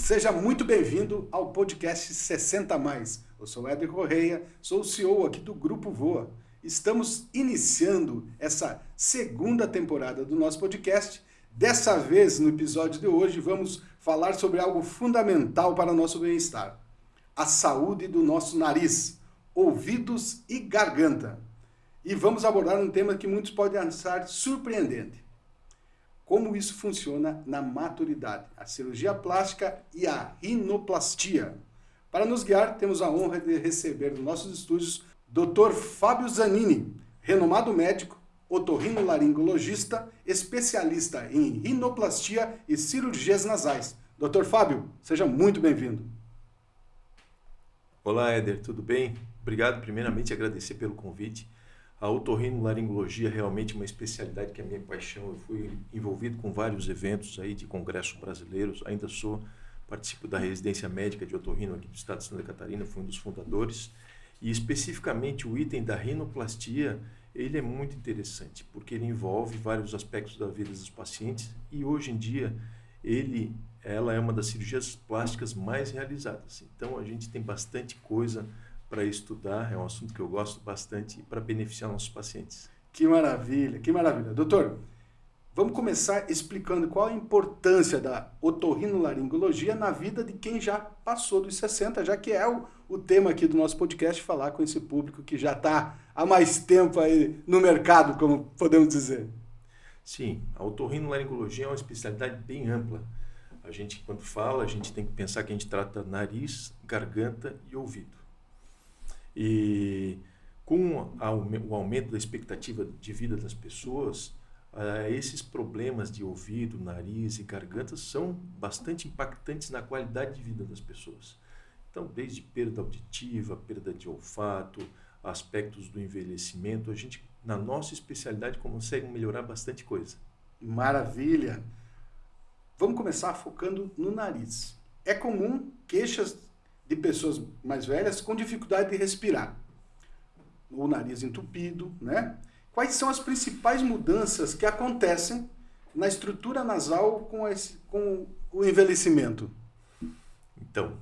Seja muito bem-vindo ao podcast 60 Mais. Eu sou Éder Correia, sou o CEO aqui do Grupo Voa. Estamos iniciando essa segunda temporada do nosso podcast. Dessa vez, no episódio de hoje, vamos falar sobre algo fundamental para o nosso bem-estar: a saúde do nosso nariz, ouvidos e garganta. E vamos abordar um tema que muitos podem achar surpreendente: como isso funciona na maturidade, a cirurgia plástica e a rinoplastia. Para nos guiar, temos a honra de receber nos nossos estúdios Dr. Fábio Zanini, renomado médico, otorrinolaringologista, especialista em rinoplastia e cirurgias nasais. Dr. Fábio, seja muito bem-vindo. Olá, Éder, tudo bem? Obrigado, primeiramente, agradecer pelo convite. A otorrinolaringologia é realmente uma especialidade que é minha paixão. Eu fui envolvido com vários eventos aí de congressos brasileiros, ainda participo da residência médica de otorrino aqui do estado de Santa Catarina, fui um dos fundadores. E especificamente o item da rinoplastia, ele é muito interessante, porque ele envolve vários aspectos da vida dos pacientes e hoje em dia ela é uma das cirurgias plásticas mais realizadas. Então a gente tem bastante coisa para estudar, é um assunto que eu gosto bastante para beneficiar nossos pacientes. Que maravilha, que maravilha. Doutor, vamos começar explicando qual a importância da otorrinolaringologia na vida de quem já passou dos 60, já que é o tema aqui do nosso podcast, falar com esse público que já está há mais tempo aí no mercado, como podemos dizer. Sim, a otorrinolaringologia é uma especialidade bem ampla. A gente, quando fala, a gente tem que pensar que a gente trata nariz, garganta e ouvido. E com o aumento da expectativa de vida das pessoas, esses problemas de ouvido, nariz e garganta são bastante impactantes na qualidade de vida das pessoas. Então, desde perda auditiva, perda de olfato, aspectos do envelhecimento, a gente, na nossa especialidade, consegue melhorar bastante coisa. Maravilha! Vamos começar focando no nariz. É comum queixas de pessoas mais velhas com dificuldade de respirar, o nariz entupido, né? Quais são as principais mudanças que acontecem na estrutura nasal com o envelhecimento? Então,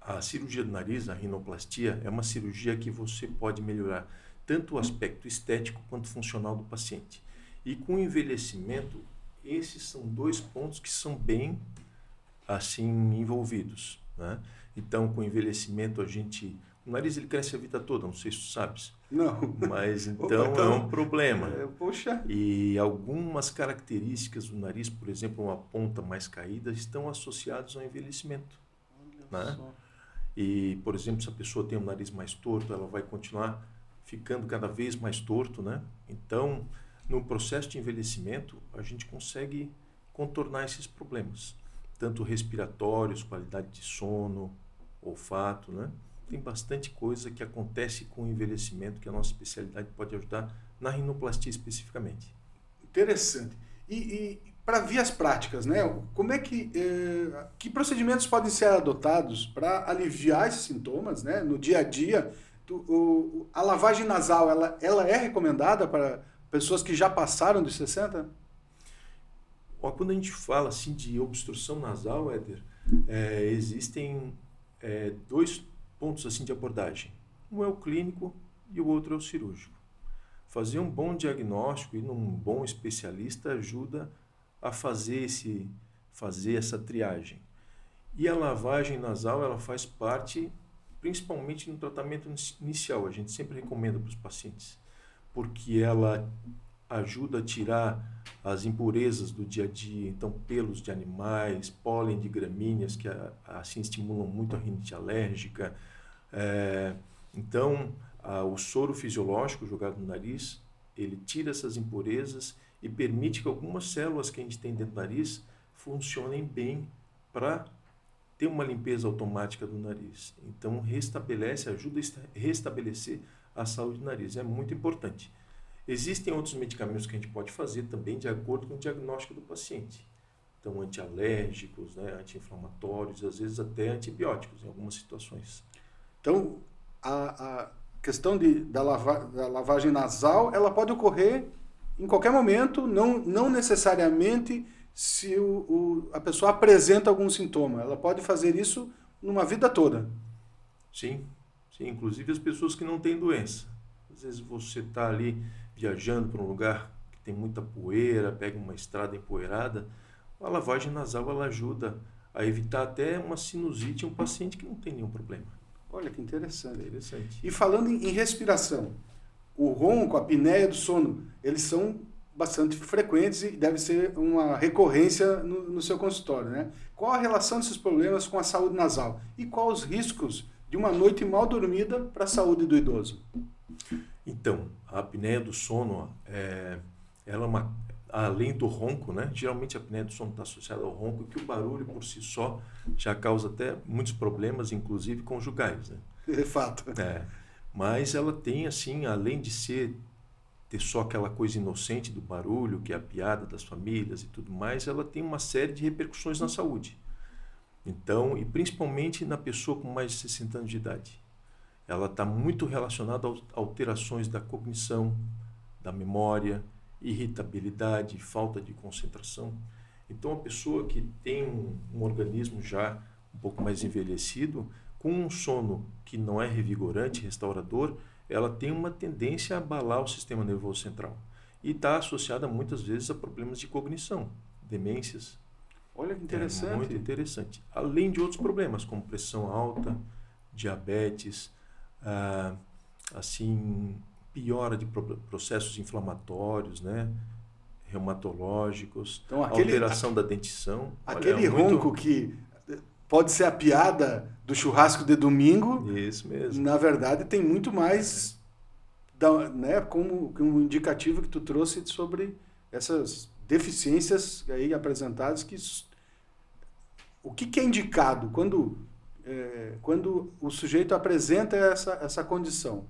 a cirurgia do nariz, a rinoplastia, é uma cirurgia que você pode melhorar tanto o aspecto estético quanto funcional do paciente. E com o envelhecimento, esses são dois pontos que são bem assim envolvidos, né? Então, com o envelhecimento, o nariz ele cresce a vida toda, não sei se tu sabes. Não. Mas então é um problema. Poxa. E algumas características do nariz, por exemplo, uma ponta mais caída, estão associadas ao envelhecimento. Olha né? só. E, por exemplo, se a pessoa tem um nariz mais torto, ela vai continuar ficando cada vez mais torto, né? Então, no processo de envelhecimento, a gente consegue contornar esses problemas, tanto respiratórios, qualidade de sono, olfato, né? Tem bastante coisa que acontece com o envelhecimento que a nossa especialidade pode ajudar na rinoplastia especificamente. Interessante. E para vias práticas, né? Como é que procedimentos podem ser adotados para aliviar esses sintomas, né? No dia a dia? A lavagem nasal, ela é recomendada para pessoas que já passaram dos 60? Quando a gente fala assim de obstrução nasal, Éder, existem dois pontos assim de abordagem. Um é o clínico e o outro é o cirúrgico. Fazer um bom diagnóstico e num bom especialista ajuda a fazer essa triagem. E a lavagem nasal, ela faz parte principalmente no tratamento inicial. A gente sempre recomenda para os pacientes, porque ela ajuda a tirar as impurezas do dia a dia, então pelos de animais, pólen de gramíneas que assim estimulam muito a rinite alérgica. Então, o soro fisiológico jogado no nariz, ele tira essas impurezas e permite que algumas células que a gente tem dentro do nariz funcionem bem para ter uma limpeza automática do nariz. Então, ajuda a restabelecer a saúde do nariz. É muito importante. Existem outros medicamentos que a gente pode fazer também de acordo com o diagnóstico do paciente. Então, antialérgicos, né, anti-inflamatórios, às vezes até antibióticos em algumas situações. Então, a questão da lavagem nasal, ela pode ocorrer em qualquer momento, não necessariamente se a pessoa apresenta algum sintoma. Ela pode fazer isso numa vida toda. Sim, sim, inclusive as pessoas que não têm doença. Às vezes você está ali viajando para um lugar que tem muita poeira, pega uma estrada empoeirada, a lavagem nasal ela ajuda a evitar até uma sinusite em um paciente que não tem nenhum problema. Olha que interessante. Interessante. E falando em respiração, o ronco, a apneia do sono, eles são bastante frequentes e deve ser uma recorrência no seu consultório, né? Qual a relação desses problemas com a saúde nasal? E quais os riscos de uma noite mal dormida para a saúde do idoso? Então, a apneia do sono, ela é além do ronco, né? Geralmente a apneia do sono está associada ao ronco, que o barulho por si só já causa até muitos problemas, inclusive conjugais, né? De fato. Mas ela tem, assim, além de ter só aquela coisa inocente do barulho, que é a piada das famílias e tudo mais, ela tem uma série de repercussões na saúde. Então, e principalmente na pessoa com mais de 60 anos de idade. Ela está muito relacionada a alterações da cognição, da memória, irritabilidade, falta de concentração. Então, a pessoa que tem um organismo já um pouco mais envelhecido, com um sono que não é revigorante, restaurador, ela tem uma tendência a abalar o sistema nervoso central. E está associada muitas vezes a problemas de cognição, demências. Olha que interessante. É muito interessante. Além de outros problemas, como pressão alta, diabetes, assim, piora de processos inflamatórios, né? Reumatológicos, então, alteração da dentição. Aquele ronco que pode ser a piada do churrasco de domingo. Isso mesmo. Na verdade, tem muito mais, né, como um indicativo que tu trouxe sobre essas deficiências aí apresentadas. O que é indicado quando o sujeito apresenta essa condição?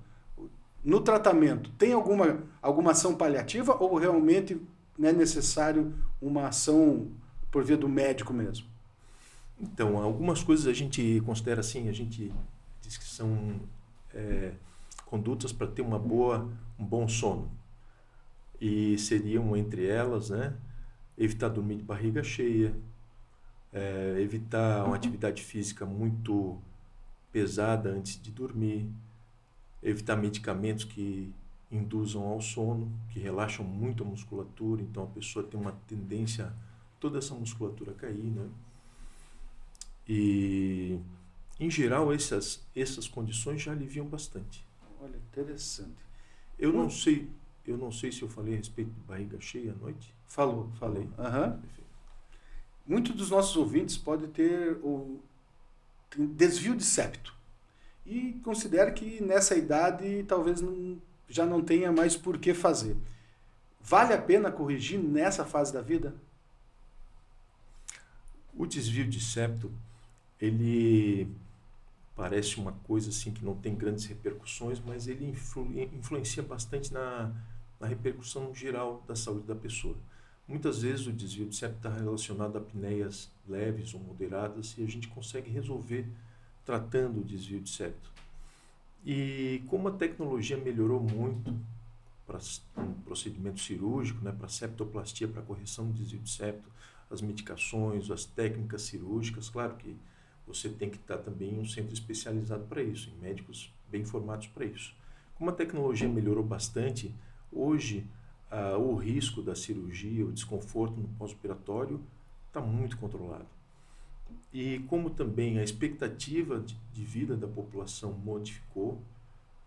No tratamento, tem alguma ação paliativa ou realmente é necessário uma ação por via do médico mesmo? Então, algumas coisas a gente considera assim, a gente diz que são condutas para ter um bom sono. E seriam, entre elas, né, evitar dormir de barriga cheia, evitar uma atividade física muito pesada antes de dormir, evitar medicamentos que induzam ao sono, que relaxam muito a musculatura, então a pessoa tem uma tendência, toda essa musculatura a cair, né? E, em geral, essas condições já aliviam bastante. Olha, interessante. Eu não sei se eu falei a respeito de barriga cheia à noite. Falei. Uhum. Muitos dos nossos ouvintes podem ter desvio de septo e considera que nessa idade talvez já não tenha mais por que fazer. Vale a pena corrigir nessa fase da vida? O desvio de septo, ele parece uma coisa assim que não tem grandes repercussões, mas ele influencia bastante na repercussão geral da saúde da pessoa. Muitas vezes o desvio de septo está relacionado a apneias leves ou moderadas e a gente consegue resolver tratando o desvio de septo. E como a tecnologia melhorou muito para um procedimento cirúrgico, né, para septoplastia, para correção do desvio de septo, as medicações, as técnicas cirúrgicas, claro que você tem que estar também em um centro especializado para isso, em médicos bem formados para isso. Como a tecnologia melhorou bastante, hoje o risco da cirurgia, o desconforto no pós-operatório está muito controlado. E como também a expectativa de vida da população modificou,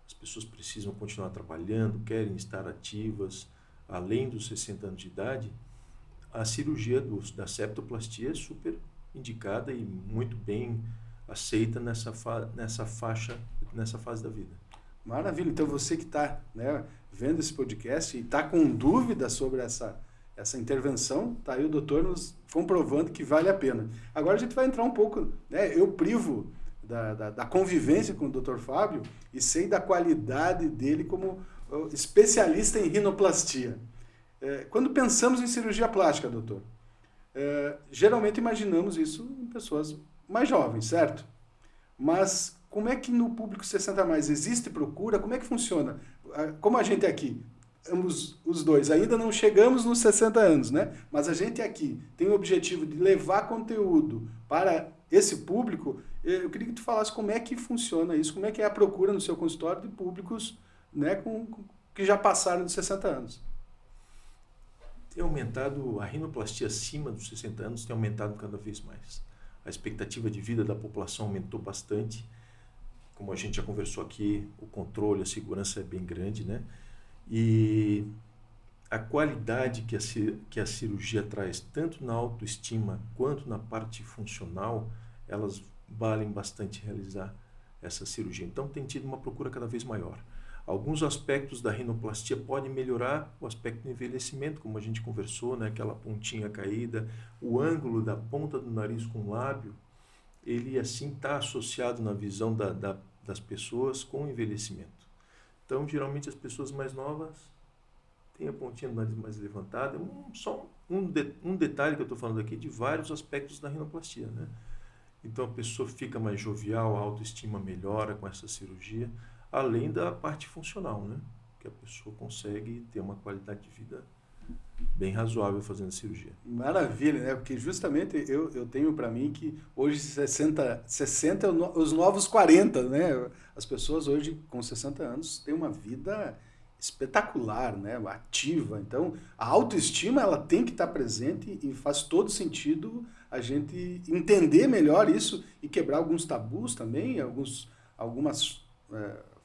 as pessoas precisam continuar trabalhando, querem estar ativas, além dos 60 anos de idade, a cirurgia da septoplastia é super indicada e muito bem aceita nessa fase da vida. Maravilha. Então você que está, né, vendo esse podcast e está com dúvida sobre essa intervenção, tá aí o doutor nos comprovando que vale a pena. Agora a gente vai entrar um pouco, né, eu privo da convivência com o Dr. Fábio e sei da qualidade dele como especialista em rinoplastia. Quando pensamos em cirurgia plástica, doutor, geralmente imaginamos isso em pessoas mais jovens, certo? Mas como é que no público 60 mais existe procura? Como é que funciona? Como a gente é aqui, ambos os dois. Ainda não chegamos nos 60 anos, né? Mas a gente aqui tem o objetivo de levar conteúdo para esse público. Eu queria que tu falasse como é que funciona isso, como é que é a procura no seu consultório de públicos, né, que já passaram dos 60 anos. Tem aumentado, a rinoplastia acima dos 60 anos tem aumentado cada vez mais. A expectativa de vida da população aumentou bastante. Como a gente já conversou aqui, o controle, a segurança é bem grande, né? E a qualidade que a cirurgia traz, tanto na autoestima quanto na parte funcional, elas valem bastante realizar essa cirurgia. Então tem tido uma procura cada vez maior. Alguns aspectos da rinoplastia podem melhorar o aspecto do envelhecimento, como a gente conversou, né? Aquela pontinha caída, o ângulo da ponta do nariz com o lábio, ele assim está associado na visão das pessoas com o envelhecimento. Então, geralmente as pessoas mais novas têm a pontinha do nariz mais levantada. Só um detalhe que eu estou falando aqui de vários aspectos da rinoplastia, né? Então a pessoa fica mais jovial, a autoestima melhora com essa cirurgia, além da parte funcional, né? Que a pessoa consegue ter uma qualidade de vida bem razoável fazendo a cirurgia. Maravilha, né? Porque justamente eu tenho para mim que hoje 60 é os novos 40, né? As pessoas hoje com 60 anos têm uma vida espetacular, né? Ativa. Então, a autoestima ela tem que estar presente e faz todo sentido a gente entender melhor isso e quebrar alguns tabus também, algumas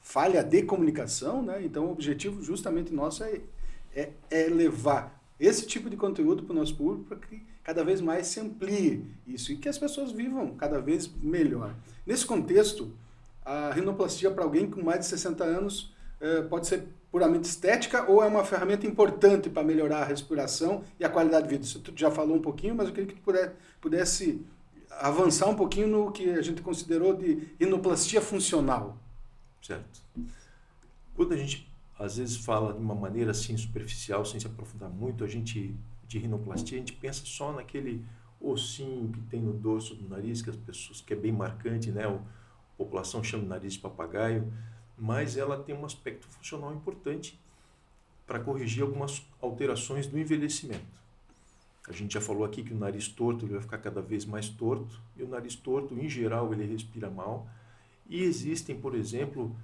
falha de comunicação, né? Então, o objetivo justamente nosso é levar esse tipo de conteúdo para o nosso público para que cada vez mais se amplie isso e que as pessoas vivam cada vez melhor. Nesse contexto, a rinoplastia para alguém com mais de 60 anos pode ser puramente estética ou é uma ferramenta importante para melhorar a respiração e a qualidade de vida? Isso tu já falou um pouquinho, mas eu queria que tu pudesse avançar um pouquinho no que a gente considerou de rinoplastia funcional. Certo. Quando a gente às vezes fala de uma maneira assim superficial, sem se aprofundar muito, de rinoplastia, a gente pensa só naquele ossinho que tem no dorso do nariz, que as pessoas, que é bem marcante, né? A população chama de nariz de papagaio, mas ela tem um aspecto funcional importante para corrigir algumas alterações do envelhecimento. A gente já falou aqui que o nariz torto ele vai ficar cada vez mais torto, e o nariz torto, em geral, ele respira mal. E existem, por exemplo,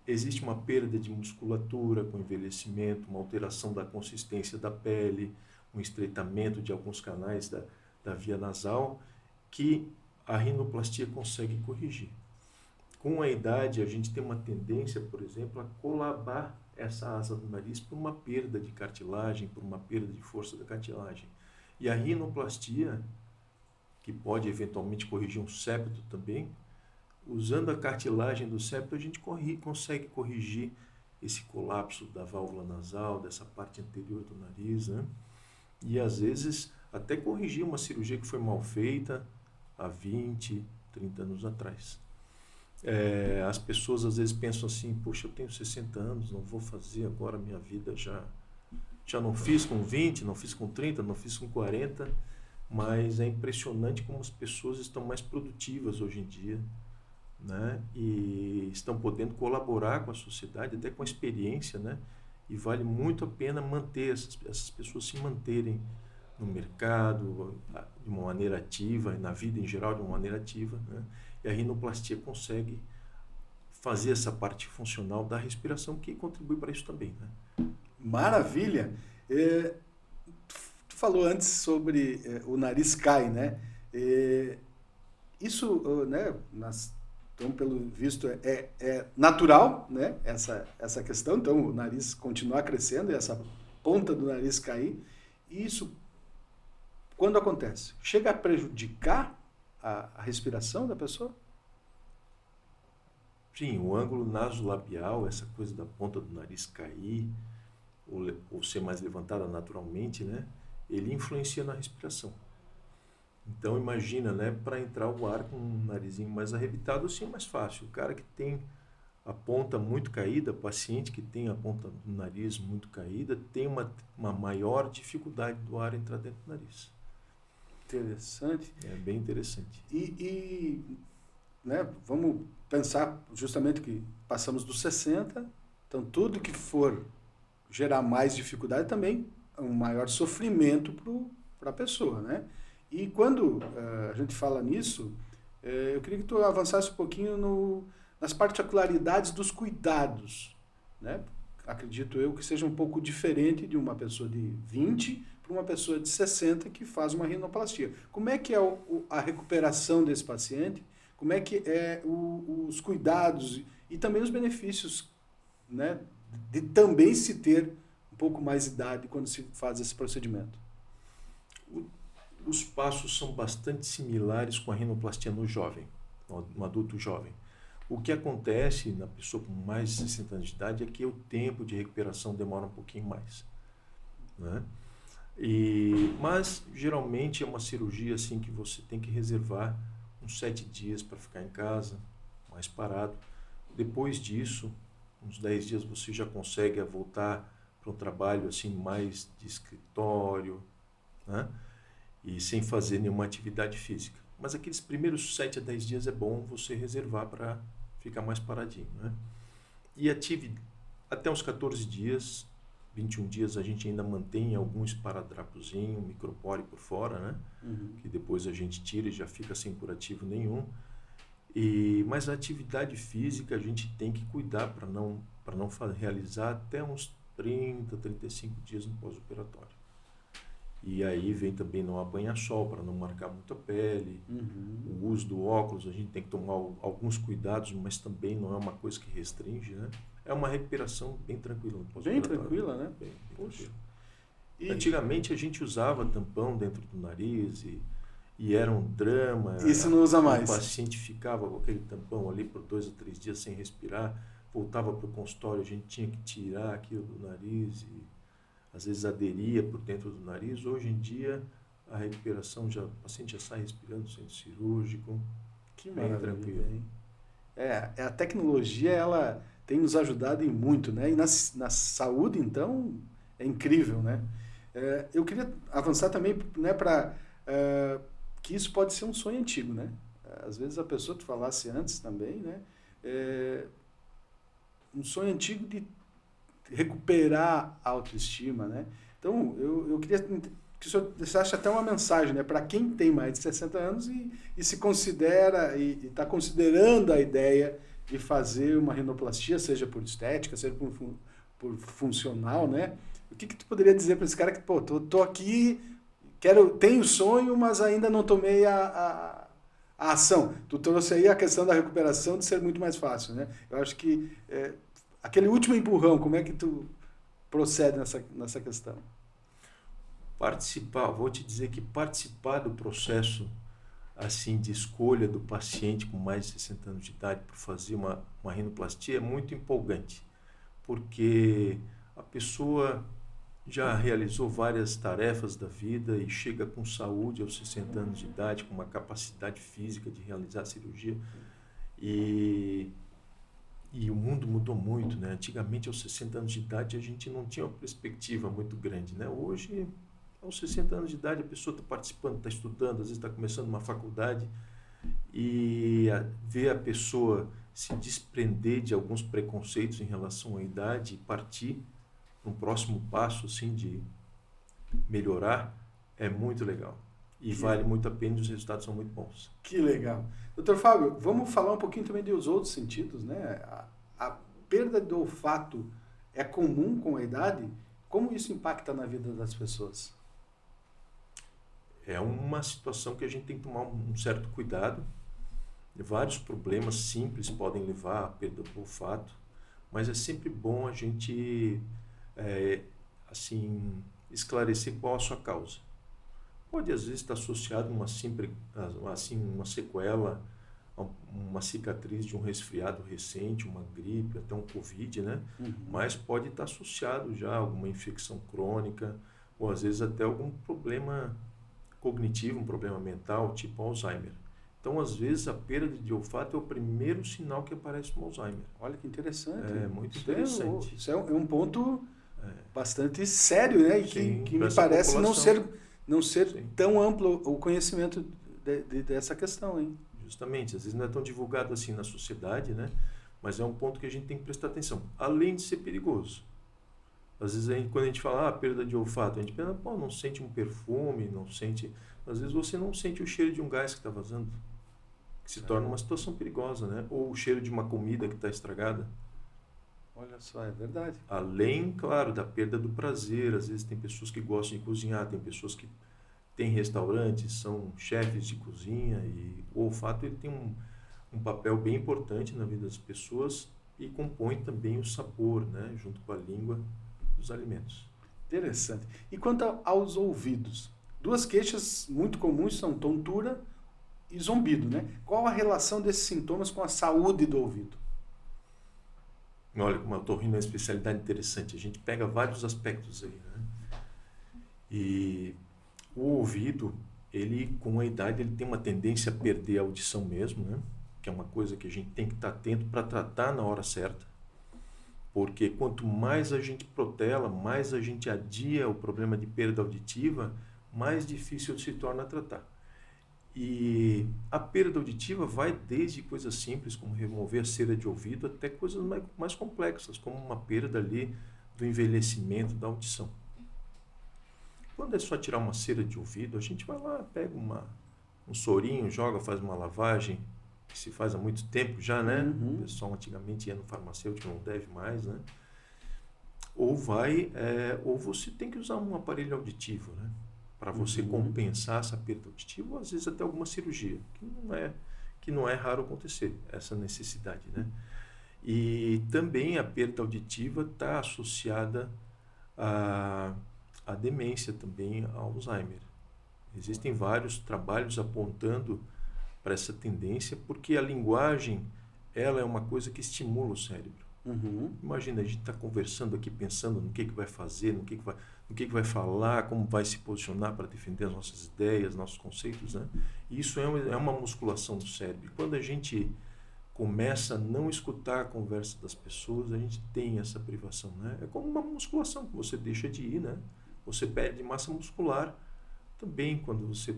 existe uma perda de musculatura com envelhecimento, uma alteração da consistência da pele, um estreitamento de alguns canais da via nasal, que a rinoplastia consegue corrigir. Com a idade, a gente tem uma tendência, por exemplo, a colabar essa asa do nariz por uma perda de cartilagem, por uma perda de força da cartilagem. E a rinoplastia, que pode eventualmente corrigir um septo também, usando a cartilagem do septo, a gente consegue corrigir esse colapso da válvula nasal, dessa parte anterior do nariz, né? E às vezes até corrigir uma cirurgia que foi mal feita há 20, 30 anos atrás. As pessoas às vezes pensam assim, poxa, eu tenho 60 anos, não vou fazer agora, minha vida já não fiz com 20, não fiz com 30, não fiz com 40, mas é impressionante como as pessoas estão mais produtivas hoje em dia, né? E estão podendo colaborar com a sociedade, até com a experiência, né? E vale muito a pena manter essas pessoas se manterem no mercado de uma maneira ativa, e na vida em geral de uma maneira ativa, né? E a rinoplastia consegue fazer essa parte funcional da respiração, que contribui para isso também, né? Maravilha! Tu falou antes sobre o nariz cai, né? Isso, né, então, pelo visto, é natural, né, essa questão. Então, o nariz continuar crescendo e essa ponta do nariz cair. E isso, quando acontece, chega a prejudicar a respiração da pessoa? Sim, o ângulo nasolabial, essa coisa da ponta do nariz cair ou ser mais levantada naturalmente, né, ele influencia na respiração. Então imagina, né, para entrar o ar com um narizinho mais arrebitado, assim é mais fácil. O cara que tem a ponta muito caída, o paciente que tem a ponta do nariz muito caída, tem uma maior dificuldade do ar entrar dentro do nariz. Interessante. É bem interessante. Né, vamos pensar justamente que passamos dos 60, então tudo que for gerar mais dificuldade, também um maior sofrimento para a pessoa, né? E quando a gente fala nisso, eu queria que tu avançasse um pouquinho nas particularidades dos cuidados, né? Acredito eu que seja um pouco diferente de uma pessoa de 20 para uma pessoa de 60 que faz uma rinoplastia. Como é que é a recuperação desse paciente? Como é que é os cuidados e também os benefícios, né, de também se ter um pouco mais de idade quando se faz esse procedimento? Os passos são bastante similares com a rinoplastia no jovem, no adulto jovem. O que acontece na pessoa com mais de 60 anos de idade é que o tempo de recuperação demora um pouquinho mais, né? Mas geralmente é uma cirurgia assim que você tem que reservar uns 7 dias para ficar em casa, mais parado. Depois disso, uns 10 dias você já consegue voltar para um trabalho assim mais de escritório, né? E sem fazer nenhuma atividade física. Mas aqueles primeiros 7 a 10 dias é bom você reservar para ficar mais paradinho, né? E até uns 14 dias, 21 dias, a gente ainda mantém algum esparadrapozinho, micropore por fora, né? Que depois a gente tira e já fica sem curativo nenhum. Mas a atividade física a gente tem que cuidar para não realizar até uns 30, 35 dias no pós-operatório. E aí vem também não apanhar sol para não marcar muito a pele. O uso do óculos, a gente tem que tomar alguns cuidados, mas também não é uma coisa que restringe, né? É uma recuperação bem tranquila no pós-operatório. Bem tranquila, né? Bem tranquila. Antigamente a gente usava tampão dentro do nariz e era um drama. Isso não usa mais. O paciente ficava com aquele tampão ali por 2 a 3 dias sem respirar, voltava para o consultório, a gente tinha que tirar aquilo do nariz e às vezes aderia por dentro do nariz. Hoje em dia, a recuperação, o paciente já sai respirando sem cirúrgico. Que bem tranquilo. A tecnologia, ela tem nos ajudado em muito, né? E na saúde, então, é incrível, né? Eu queria avançar também, né, para que isso pode ser um sonho antigo, né? Às vezes a pessoa, tu falasse antes também, né? Um sonho antigo de recuperar a autoestima, né? Então, eu queria que o senhor deixasse até uma mensagem, né, para quem tem mais de 60 anos e se considera e está considerando a ideia de fazer uma rinoplastia, seja por estética, seja por funcional, né? O que tu poderia dizer para esse cara que, pô, tô aqui, tenho sonho, mas ainda não tomei a ação? Tu trouxe aí a questão da recuperação de ser muito mais fácil, né? Eu acho que aquele último empurrão, como é que tu procede nessa questão? Vou te dizer que participar do processo assim de escolha do paciente com mais de 60 anos de idade para fazer uma rinoplastia é muito empolgante, porque a pessoa já realizou várias tarefas da vida e chega com saúde aos 60 anos de idade, com uma capacidade física de realizar a cirurgia. E o mundo mudou muito, né? Antigamente, aos 60 anos de idade, a gente não tinha uma perspectiva muito grande, né? Hoje, aos 60 anos de idade, a pessoa está participando, está estudando, às vezes está começando uma faculdade, e ver a pessoa se desprender de alguns preconceitos em relação à idade e partir para um próximo passo, assim, de melhorar, é muito legal. E vale muito a pena e os resultados são muito bons. Que legal. Doutor Fábio, vamos falar um pouquinho também dos outros sentidos, né? A perda do olfato é comum com a idade? Como isso impacta na vida das pessoas? É uma situação que a gente tem que tomar um certo cuidado. Vários problemas simples podem levar à perda do olfato, mas é sempre bom a gente esclarecer qual a sua causa. Pode às vezes estar associado a uma sequela, uma cicatriz de um resfriado recente, uma gripe, até um Covid, né? Mas pode estar associado já a alguma infecção crônica, ou às vezes até algum problema cognitivo, um problema mental, tipo Alzheimer. Então, às vezes, a perda de olfato é o primeiro sinal que aparece no Alzheimer. Olha que interessante. É muito interessante. Isso é um ponto bastante sério, né? E que me parece não ser Sim. tão amplo o conhecimento dessa questão, hein? Justamente, às vezes não é tão divulgado assim na sociedade, né? Mas é um ponto que a gente tem que prestar atenção. Além de ser perigoso, Às vezes, quando a gente fala, perda de olfato, a gente pensa, pô, não sente um perfume, não sente... Às vezes você não sente o cheiro de um gás que está vazando, que se torna uma situação perigosa, né? Ou o cheiro de uma comida que está estragada. Olha só, é verdade. Além, claro, da perda do prazer. Às vezes tem pessoas que gostam de cozinhar, tem pessoas que têm restaurantes, são chefes de cozinha, e o olfato ele tem um papel bem importante na vida das pessoas e compõe também o sabor, né? Junto com a língua dos alimentos. Interessante. E quanto aos ouvidos? 2 queixas muito comuns são tontura e zumbido, né? Qual a relação desses sintomas com a saúde do ouvido? Olha, como a otorrino é uma especialidade interessante. A gente pega vários aspectos aí, né? E o ouvido, ele com a idade, ele tem uma tendência a perder a audição mesmo, né? Que é uma coisa que a gente tem que estar atento para tratar na hora certa. Porque quanto mais a gente protela, mais a gente adia o problema de perda auditiva, mais difícil se torna a tratar. E a perda auditiva vai desde coisas simples, como remover a cera de ouvido, até coisas mais complexas, como uma perda ali do envelhecimento da audição. Quando é só tirar uma cera de ouvido, a gente vai lá, pega um sorinho, joga, faz uma lavagem, que se faz há muito tempo já, né? Uhum. O pessoal antigamente ia no farmacêutico, não deve mais, né? Ou você tem que usar um aparelho auditivo, né? Para você compensar essa perda auditiva, ou às vezes até alguma cirurgia, que não é raro acontecer, essa necessidade, né? E também a perda auditiva está associada à demência, também ao Alzheimer. Existem vários trabalhos apontando para essa tendência, porque a linguagem, ela é uma coisa que estimula o cérebro. Imagina, a gente está conversando aqui, pensando no que vai fazer, no que vai falar, como vai se posicionar para defender as nossas ideias, nossos conceitos, né? E isso é uma musculação do cérebro. E quando a gente começa a não escutar a conversa das pessoas, a gente tem essa privação, né? É como uma musculação que você deixa de ir, né? Você perde massa muscular. Também, quando você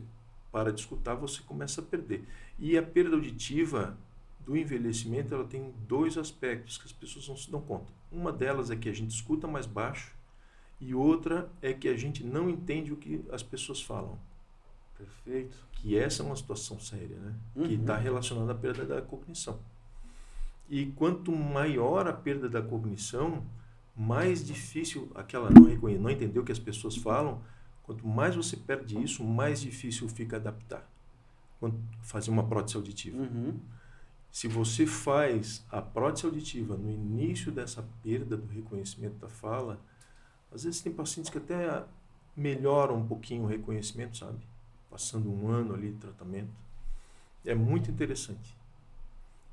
para de escutar, você começa a perder. E a perda auditiva do envelhecimento, ela tem 2 aspectos que as pessoas não se dão conta. Uma delas é que a gente escuta mais baixo, e outra é que a gente não entende o que as pessoas falam. Perfeito. Que essa é uma situação séria, né? Que está relacionada à perda da cognição. E quanto maior a perda da cognição, mais difícil aquela não entender o que as pessoas falam. Quanto mais você perde isso, mais difícil fica adaptar. Fazer uma prótese auditiva. Se você faz a prótese auditiva no início dessa perda do reconhecimento da fala, às vezes tem pacientes que até melhoram um pouquinho o reconhecimento, sabe? Passando 1 ano ali de tratamento. É muito interessante.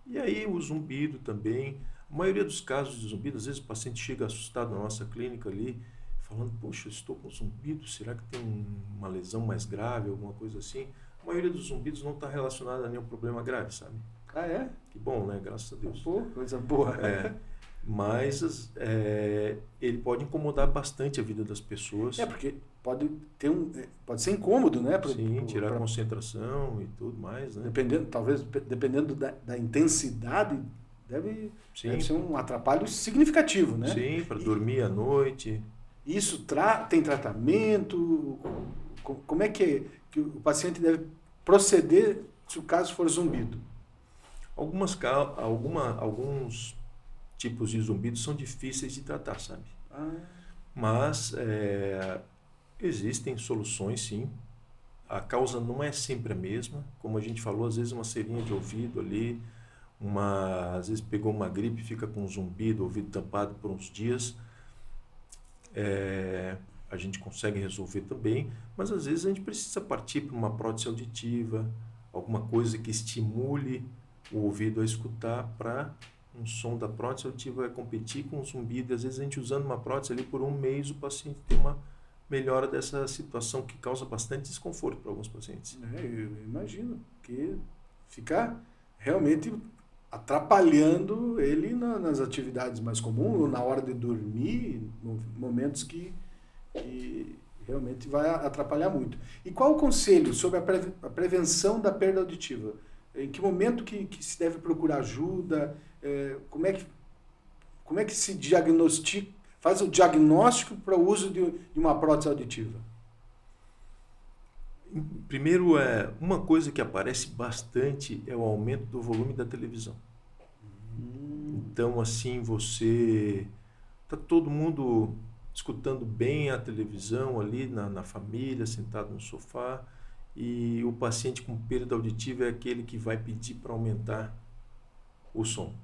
E aí o zumbido também. A maioria dos casos de zumbido, às vezes o paciente chega assustado na nossa clínica ali, falando, poxa, eu estou com zumbido, será que tem uma lesão mais grave, alguma coisa assim? A maioria dos zumbidos não está relacionada a nenhum problema grave, sabe? Ah, é? Que bom, né? Graças a Deus. Pô, coisa boa. Mas ele pode incomodar bastante a vida das pessoas. Porque pode ser incômodo, né? Sim, tirar a concentração e tudo mais, né? Dependendo da intensidade, deve ser um atrapalho significativo, né? Sim, para dormir à noite. Isso tem tratamento? Como é que o paciente deve proceder se o caso for zumbido? Alguns tipos de zumbidos são difíceis de tratar, sabe? Mas existem soluções, sim. A causa não é sempre a mesma. Como a gente falou, às vezes uma cerinha de ouvido ali, às vezes pegou uma gripe, fica com um zumbido, ouvido tampado por uns dias. A gente consegue resolver também, mas às vezes a gente precisa partir para uma prótese auditiva, alguma coisa que estimule o ouvido a escutar, para um som da prótese auditiva competir com o zumbido. E às vezes a gente usando uma prótese ali por 1 mês, o paciente tem uma melhora dessa situação que causa bastante desconforto para alguns pacientes. Eu imagino que fica realmente atrapalhando ele nas atividades mais comuns, ou na hora de dormir, momentos que realmente vai atrapalhar muito. E qual o conselho sobre a prevenção da perda auditiva? Em que momento que se deve procurar ajuda? Como é que se diagnostica? faz o diagnóstico para o uso de uma prótese auditiva? Primeiro, uma coisa que aparece bastante é o aumento do volume da televisão. Então, assim, tá todo mundo escutando bem a televisão ali na família, sentado no sofá, e o paciente com perda auditiva é aquele que vai pedir para aumentar o som.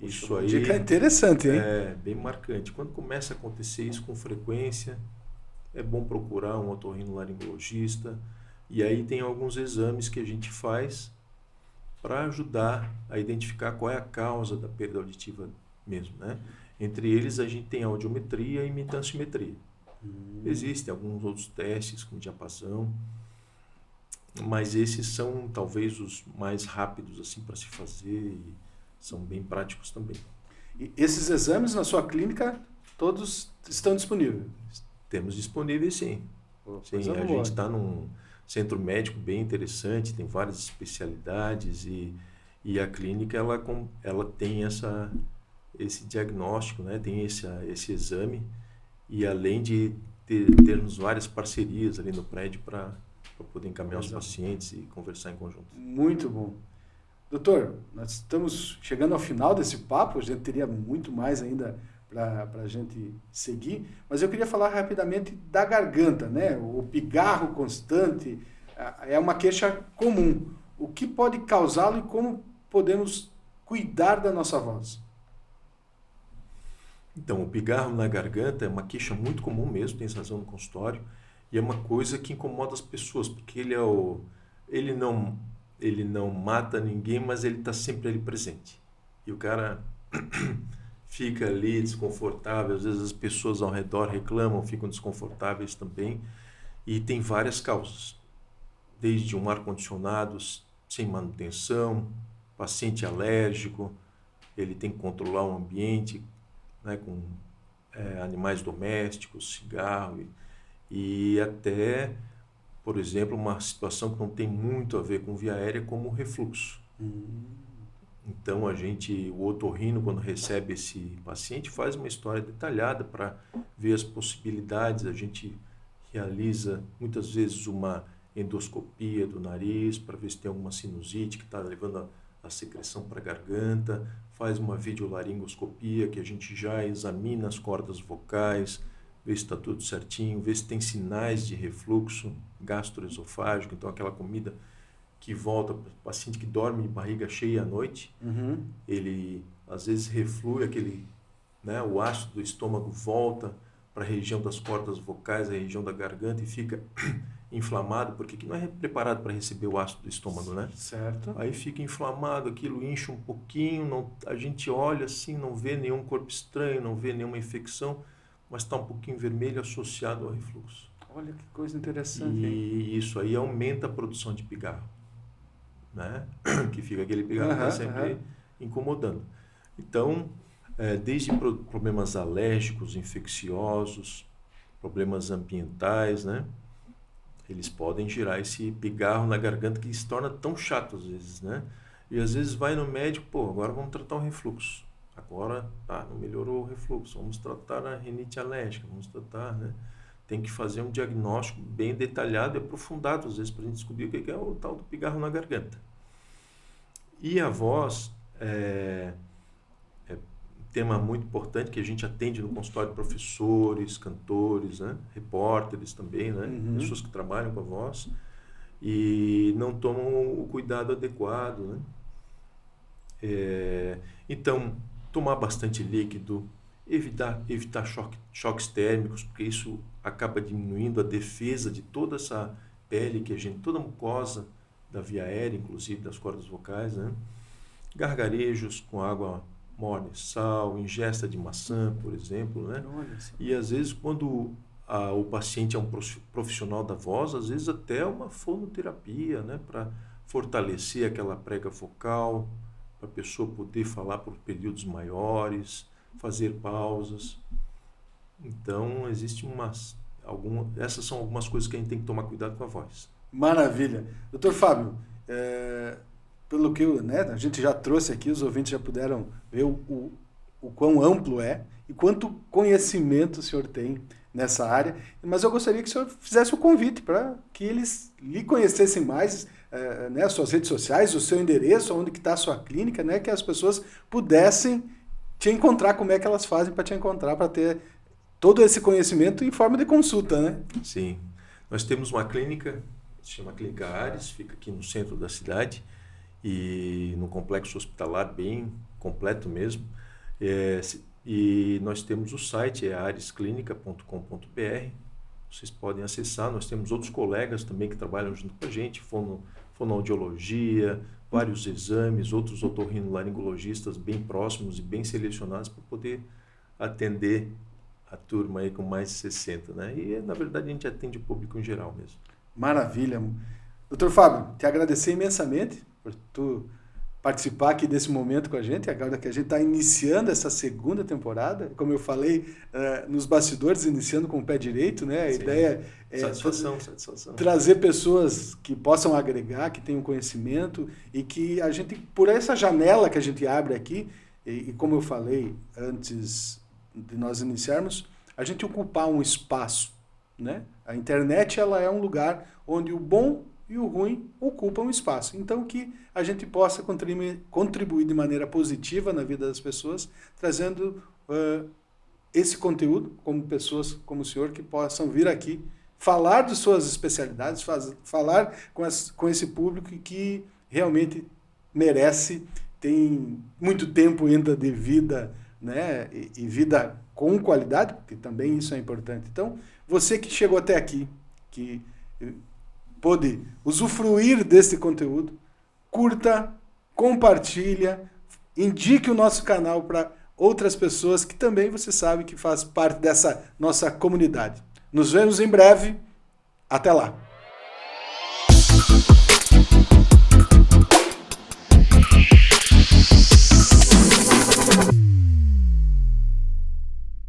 Isso aí dica interessante, hein? é bem marcante. Quando começa a acontecer isso com frequência, é bom procurar um otorrinolaringologista, e aí tem alguns exames que a gente faz para ajudar a identificar qual é a causa da perda auditiva mesmo, né? Entre eles a gente tem a audiometria e mitanciometria. Existem alguns outros testes com diapasão, mas esses são talvez os mais rápidos assim para se fazer e são bem práticos também. E esses exames na sua clínica todos estão disponíveis? Temos disponíveis, sim. Sim, a gente está num centro médico bem interessante, tem várias especialidades e a clínica ela tem esse diagnóstico, né? Tem esse exame, e além de termos várias parcerias ali no prédio para poder encaminhar os pacientes e conversar em conjunto. Muito bom. Doutor, nós estamos chegando ao final desse papo, a gente teria muito mais ainda para a gente seguir, mas eu queria falar rapidamente da garganta, né? O pigarro constante é uma queixa comum. O que pode causá-lo e como podemos cuidar da nossa voz? Então, o pigarro na garganta é uma queixa muito comum mesmo, tem razão no consultório, e é uma coisa que incomoda as pessoas, porque ele não mata ninguém, mas ele está sempre ali presente. E o cara fica ali desconfortável, às vezes as pessoas ao redor reclamam, ficam desconfortáveis também, e tem várias causas, desde um ar-condicionado sem manutenção, paciente alérgico, ele tem que controlar o ambiente, né, com animais domésticos, cigarro e até, por exemplo, uma situação que não tem muito a ver com via aérea, como o refluxo. Então, o otorrino, quando recebe esse paciente, faz uma história detalhada para ver as possibilidades. A gente realiza, muitas vezes, uma endoscopia do nariz para ver se tem alguma sinusite que está levando a secreção para a garganta, faz uma videolaringoscopia, que a gente já examina as cordas vocais, vê se está tudo certinho, vê se tem sinais de refluxo gastroesofágico, então aquela comida que volta para o paciente que dorme de barriga cheia à noite, ele às vezes reflui o ácido do estômago volta para a região das cordas vocais, a região da garganta, e fica inflamado, porque não é preparado para receber o ácido do estômago, né? Certo. Aí fica inflamado, aquilo incha um pouquinho, a gente olha assim, não vê nenhum corpo estranho, não vê nenhuma infecção, mas está um pouquinho vermelho associado ao refluxo. Olha que coisa interessante. E isso aí aumenta a produção de pigarro, né? Que fica aquele pigarro que está sempre incomodando. Então, desde problemas alérgicos, infecciosos, problemas ambientais, né? Eles podem gerar esse pigarro na garganta que se torna tão chato às vezes, né? E às vezes vai no médico, agora vamos tratar o refluxo. Agora, não melhorou o refluxo, vamos tratar a rinite alérgica, vamos tratar, né? Tem que fazer um diagnóstico bem detalhado e aprofundado, às vezes, para a gente descobrir o que é o tal do pigarro na garganta. E a voz é um tema muito importante que a gente atende no consultório de professores, cantores, né? Repórteres também, né? Pessoas que trabalham com a voz e não tomam o cuidado adequado, né? Então, tomar bastante líquido, evitar choques térmicos, porque isso acaba diminuindo a defesa de toda essa pele toda a mucosa da via aérea, inclusive das cordas vocais, né? Gargarejos com água morna e sal, ingesta de maçã, por exemplo, né? E às vezes quando o paciente é um profissional da voz, às vezes até uma fonoterapia, né? Para fortalecer aquela prega vocal, para a pessoa poder falar por períodos maiores, fazer pausas. Então, essas são algumas coisas que a gente tem que tomar cuidado com a voz. Maravilha. Doutor Fábio, pelo que a gente já trouxe aqui, os ouvintes já puderam ver o quão amplo é e quanto conhecimento o senhor tem nessa área. Mas eu gostaria que o senhor fizesse o convite para que eles lhe conhecessem mais, né, as suas redes sociais, o seu endereço, onde que está a sua clínica, né, que as pessoas pudessem te encontrar, como é que elas fazem para te encontrar, para ter todo esse conhecimento em forma de consulta, né? Sim. Nós temos uma clínica, se chama Clínica Ares, fica aqui no centro da cidade, e no complexo hospitalar bem completo mesmo. E nós temos o site, aresclinica.com.br. Vocês podem acessar. Nós temos outros colegas também que trabalham junto com a gente, fonoaudiologia, vários exames, outros otorrinolaringologistas bem próximos e bem selecionados para poder atender a turma aí com mais de 60, né? E, na verdade, a gente atende o público em geral mesmo. Maravilha. Doutor Fábio, te agradecer imensamente por tu participar aqui desse momento com a gente, agora que a gente está iniciando essa segunda temporada, como eu falei, nos bastidores, iniciando com o pé direito, né? A ideia é satisfação. Trazer pessoas que possam agregar, que tenham conhecimento e que a gente, por essa janela que a gente abre aqui, e como eu falei antes de nós iniciarmos, a gente ocupar um espaço, né? A internet, ela é um lugar onde o bom e o ruim ocupam um espaço. Então, que a gente possa contribuir de maneira positiva na vida das pessoas, trazendo esse conteúdo, como pessoas como o senhor, que possam vir aqui falar de suas especialidades, falar com esse público que realmente merece, tem muito tempo ainda de vida, né? E vida com qualidade, porque também isso é importante. Então, você que chegou até aqui, que pôde usufruir desse conteúdo, curta, compartilha, indique o nosso canal para outras pessoas que também você sabe que faz parte dessa nossa comunidade. Nos vemos em breve. Até lá!